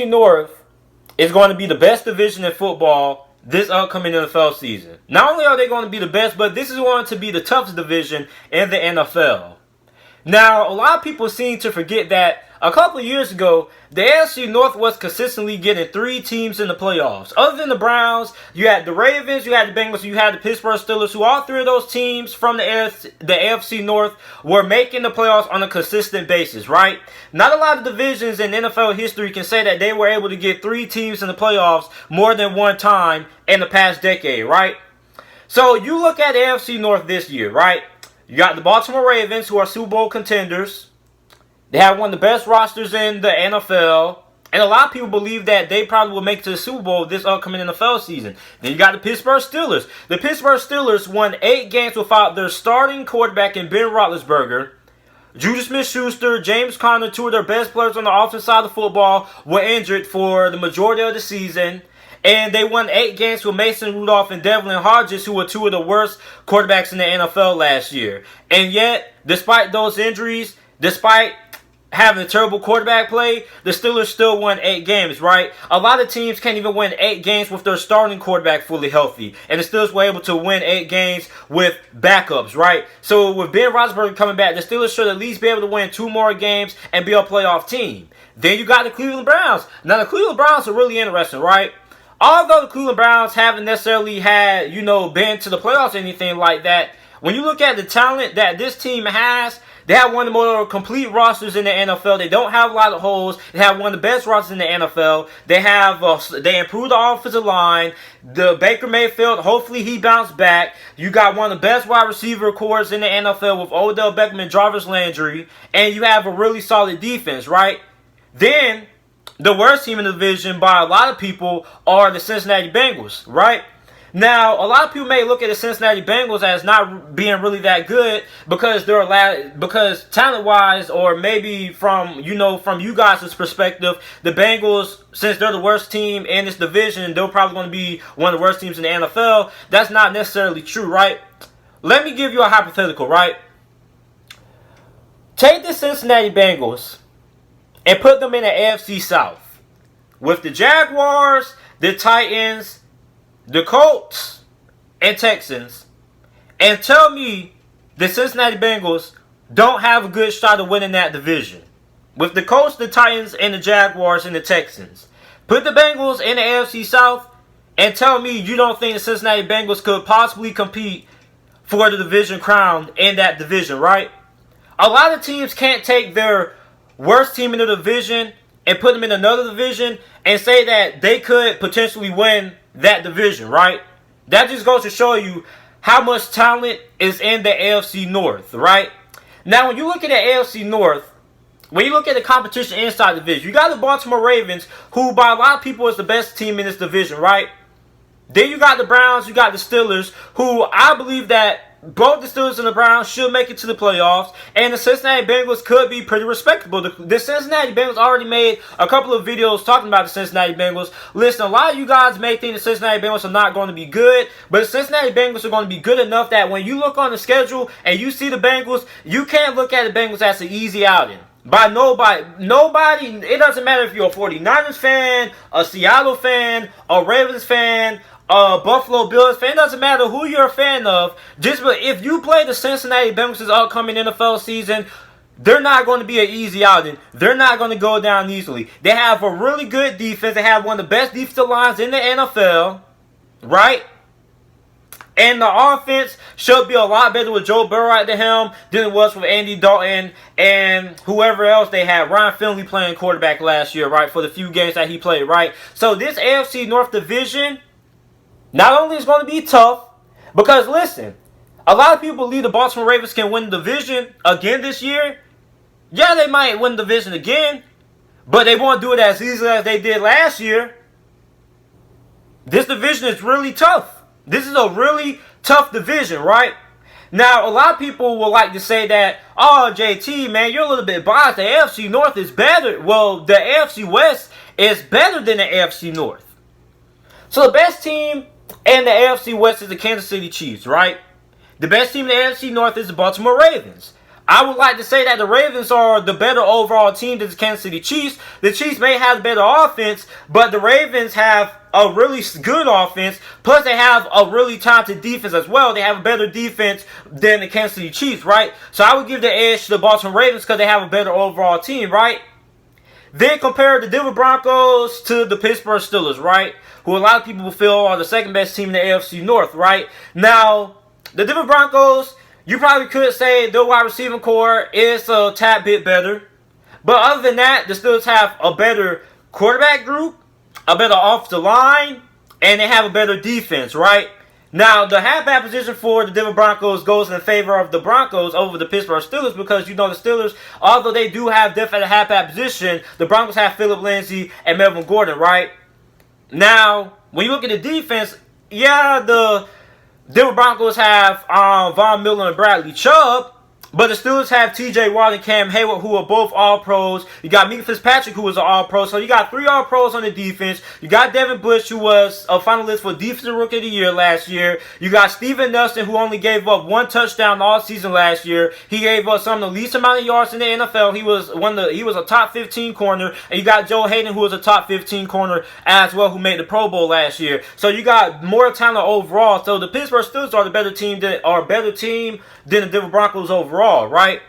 North is going to be the best division in football this upcoming NFL season. Not only are they going to be the best, but this is going to be the toughest division in the NFL. Now, a lot of people seem to forget that a couple of years ago, the AFC North was consistently getting 3 teams in the playoffs. Other than the Browns, you had the Ravens, you had the Bengals, you had the Pittsburgh Steelers, who all 3 of those teams from the AFC North were making the playoffs on a consistent basis, right? Not a lot of divisions in NFL history can say that they were able to get 3 teams in the playoffs more than one time in the past decade, right? So you look at the AFC North this year, right? You got the Baltimore Ravens, who are Super Bowl contenders. They have one of the best rosters in the NFL. And a lot of people believe that they probably will make it to the Super Bowl this upcoming NFL season. Then you got the Pittsburgh Steelers. The Pittsburgh Steelers won 8 games without their starting quarterback in Ben Roethlisberger. Juju Smith-Schuster, James Conner, 2 of their best players on the offensive side of the football, were injured for the majority of the season. And they won 8 games with Mason Rudolph and Devlin Hodges, who were 2 of the worst quarterbacks in the NFL last year. And yet, despite those injuries, despite having a terrible quarterback play, the Steelers still won 8 games, right? A lot of teams can't even win 8 games with their starting quarterback fully healthy. And the Steelers were able to win 8 games with backups, right? So with Ben Roethlisberger coming back, the Steelers should at least be able to win 2 more games and be a playoff team. Then you got the Cleveland Browns. Now the Cleveland Browns are really interesting, right? Although the Cleveland Browns haven't necessarily had, been to the playoffs or anything like that, when you look at the talent that this team has, they have one of the more complete rosters in the NFL. They don't have a lot of holes. They have one of the best rosters in the NFL. They improved the offensive line. The Baker Mayfield, hopefully he bounced back. You got one of the best wide receiver corps in the NFL with Odell Beckham and Jarvis Landry. And you have a really solid defense, right? Then, the worst team in the division by a lot of people are the Cincinnati Bengals, right? Now, a lot of people may look at the Cincinnati Bengals as not being really that good because because talent-wise, or maybe from you guys' perspective, the Bengals, since they're the worst team in this division, they're probably going to be one of the worst teams in the NFL. That's not necessarily true, right? Let me give you a hypothetical, right? Take the Cincinnati Bengals and put them in the AFC South with the Jaguars, the Titans, the Colts, and Texans, and tell me the Cincinnati Bengals don't have a good shot of winning that division. With the Colts, the Titans, and the Jaguars, and the Texans. Put the Bengals in the AFC South and tell me you don't think the Cincinnati Bengals could possibly compete for the division crown in that division, right? A lot of teams can't take their worst team in the division and put them in another division and say that they could potentially win that division, right? That just goes to show you how much talent is in the AFC North, right? Now, when you look at the AFC North, when you look at the competition inside the division, you got the Baltimore Ravens, who by a lot of people is the best team in this division, right? Then you got the Browns, you got the Steelers, who I believe that both the Steelers and the Browns should make it to the playoffs, and the Cincinnati Bengals could be pretty respectable. The Cincinnati Bengals already made a couple of videos talking about the Cincinnati Bengals. Listen, a lot of you guys may think the Cincinnati Bengals are not going to be good, but the Cincinnati Bengals are going to be good enough that when you look on the schedule and you see the Bengals, you can't look at the Bengals as an easy outing. By nobody, it doesn't matter if you're a 49ers fan, a Seattle fan, a Ravens fan, Buffalo Bills fan. It doesn't matter who you're a fan of. Just if you play the Cincinnati Bengals this upcoming NFL season, they're not going to be an easy outing. They're not going to go down easily. They have a really good defense. They have one of the best defensive lines in the NFL, right? And the offense should be a lot better with Joe Burrow at the helm than it was with Andy Dalton and whoever else they had. Ryan Finley playing quarterback last year, right, for the few games that he played, right? So this AFC North division not only is going to be tough, because listen, a lot of people believe the Baltimore Ravens can win the division again this year. Yeah, they might win the division again, but they won't do it as easily as they did last year. This division is really tough. This is a really tough division, right? Now, a lot of people will like to say that, oh, JT, man, you're a little bit biased. The AFC North is better. Well, the AFC West is better than the AFC North. So the best team in the AFC West is the Kansas City Chiefs, right? The best team in the AFC North is the Baltimore Ravens. I would like to say that the Ravens are the better overall team than the Kansas City Chiefs. The Chiefs may have a better offense, but the Ravens have a really good offense. Plus, they have a really talented defense as well. They have a better defense than the Kansas City Chiefs, right? So I would give the edge to the Baltimore Ravens because they have a better overall team, right? Then compare the Denver Broncos to the Pittsburgh Steelers, right? Who a lot of people feel are the second best team in the AFC North, right? Now, the Denver Broncos, you probably could say their wide receiving core is a tad bit better. But other than that, the Steelers have a better quarterback group, a better offensive line, and they have a better defense, right? Now, the halfback position for the Denver Broncos goes in favor of the Broncos over the Pittsburgh Steelers because, you know, the Steelers, although they do have depth at the halfback position, the Broncos have Phillip Lindsay and Melvin Gordon, right? Now, when you look at the defense, yeah, the Denver Broncos have Von Miller and Bradley Chubb, but the Steelers have T.J. Watt and Cam Hayward, who are both All-Pros. You got Mika Fitzpatrick, who was an All-Pro. So you got 3 All-Pros on the defense. You got Devin Bush, who was a finalist for Defensive Rookie of the Year last year. You got Steven Nelson, who only gave up 1 touchdown all season last year. He gave up some of the least amount of yards in the NFL. He was a top 15 corner. And you got Joe Hayden, who was a top 15 corner as well, who made the Pro Bowl last year. So you got more talent overall. So the Pittsburgh Steelers are the better team than the Denver Broncos overall, right?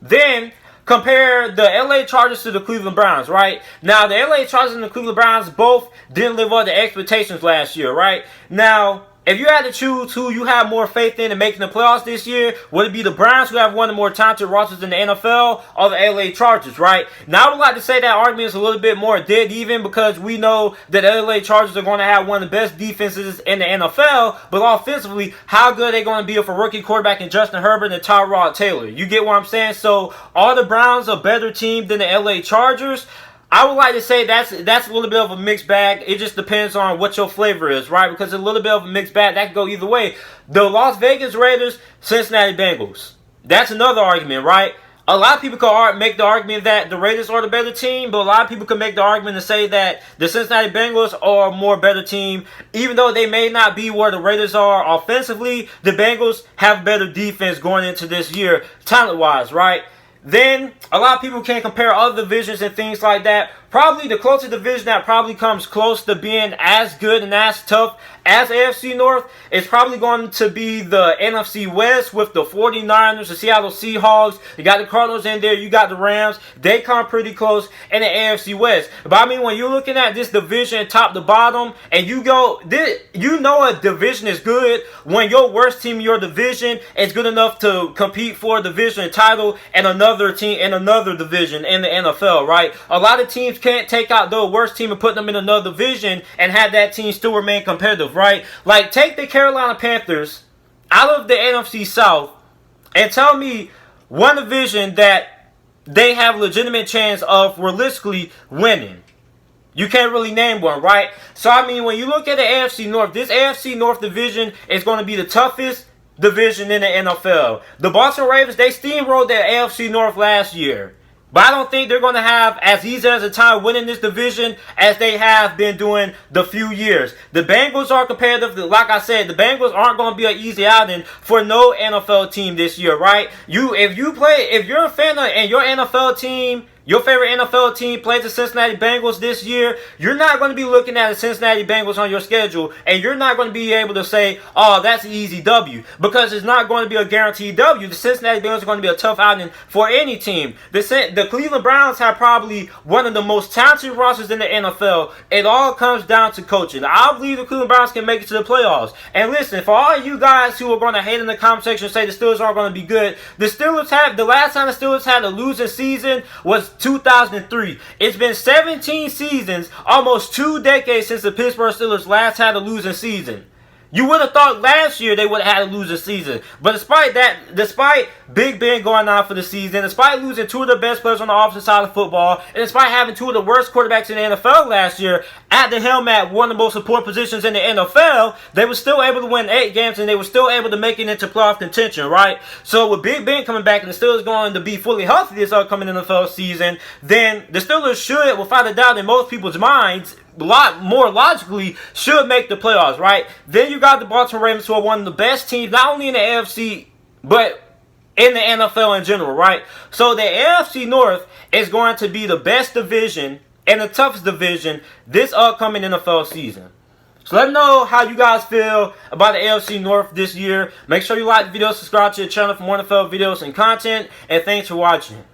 Then compare the LA Chargers to the Cleveland Browns, right? Now, the LA Chargers and the Cleveland Browns both didn't live up to expectations last year, right? Now, if you had to choose who you have more faith in making the playoffs this year, would it be the Browns, who have one of the more talented rosters in the NFL, or the LA Chargers, right? Now, I would like to say that argument is a little bit more dead even because we know that the LA Chargers are going to have one of the best defenses in the NFL, but offensively, how good are they going to be if a rookie quarterback in Justin Herbert and Tyrod Taylor? You get what I'm saying? So, are the Browns a better team than the LA Chargers? I would like to say that's a little bit of a mixed bag. It just depends on what your flavor is, right? Because a little bit of a mixed bag, that can go either way. The Las Vegas Raiders, Cincinnati Bengals. That's another argument, right? A lot of people can make the argument that the Raiders are the better team, but a lot of people can make the argument to say that the Cincinnati Bengals are a more better team. Even though they may not be where the Raiders are offensively, the Bengals have better defense going into this year, talent-wise, right? Then, a lot of people can compare other divisions and things like that. Probably the closest division that probably comes close to being as good and as tough as AFC North is probably going to be the NFC West with the 49ers, the Seattle Seahawks. You got the Cardinals in there. You got the Rams. They come pretty close in the AFC West. But I mean, when you're looking at this division top to bottom, and you know a division is good when your worst team in your division is good enough to compete for a division title and another team in another division in the NFL, right? A lot of teams can't take out the worst team and put them in another division and have that team still remain competitive, right? Like, take the Carolina Panthers out of the NFC South and tell me one division that they have a legitimate chance of realistically winning. You can't really name one, right? So, I mean, when you look at the AFC North, this AFC North division is going to be the toughest division in the NFL. The Baltimore Ravens, they steamrolled the AFC North last year. But I don't think they're going to have as easy as a time winning this division as they have been doing the few years. The Bengals are competitive. Like I said, the Bengals aren't going to be an easy outing for no NFL team this year, right? If you're a fan of and your NFL team, your favorite NFL team plays the Cincinnati Bengals this year, you're not going to be looking at the Cincinnati Bengals on your schedule, and you're not going to be able to say, oh, that's an easy W, because it's not going to be a guaranteed W. The Cincinnati Bengals are going to be a tough outing for any team. The Cleveland Browns have probably one of the most talented rosters in the NFL. It all comes down to coaching. I believe the Cleveland Browns can make it to the playoffs. And listen, for all you guys who are going to hate in the comment section and say the Steelers aren't going to be good, the last time the Steelers had a losing season was 2003. It's been 17 seasons, almost 2 decades since the Pittsburgh Steelers last had a losing season. You would have thought last year they would have had a losing season. But despite Big Ben going out for the season, despite losing 2 of the best players on the offensive side of football, and despite having 2 of the worst quarterbacks in the NFL last year, at the helm at one of the most important positions in the NFL, they were still able to win 8 games, and they were still able to make it into playoff contention, right? So with Big Ben coming back and the Steelers going to be fully healthy this upcoming NFL season, then the Steelers should, without a doubt in most people's minds, a lot more logically, should make the playoffs, right? Then you got the Baltimore Ravens, who are one of the best teams, not only in the AFC, but in the NFL in general, right? So the AFC North is going to be the best division and the toughest division this upcoming NFL season. So let me know how you guys feel about the AFC North this year. Make sure you like the video, subscribe to the channel for more NFL videos and content, and thanks for watching.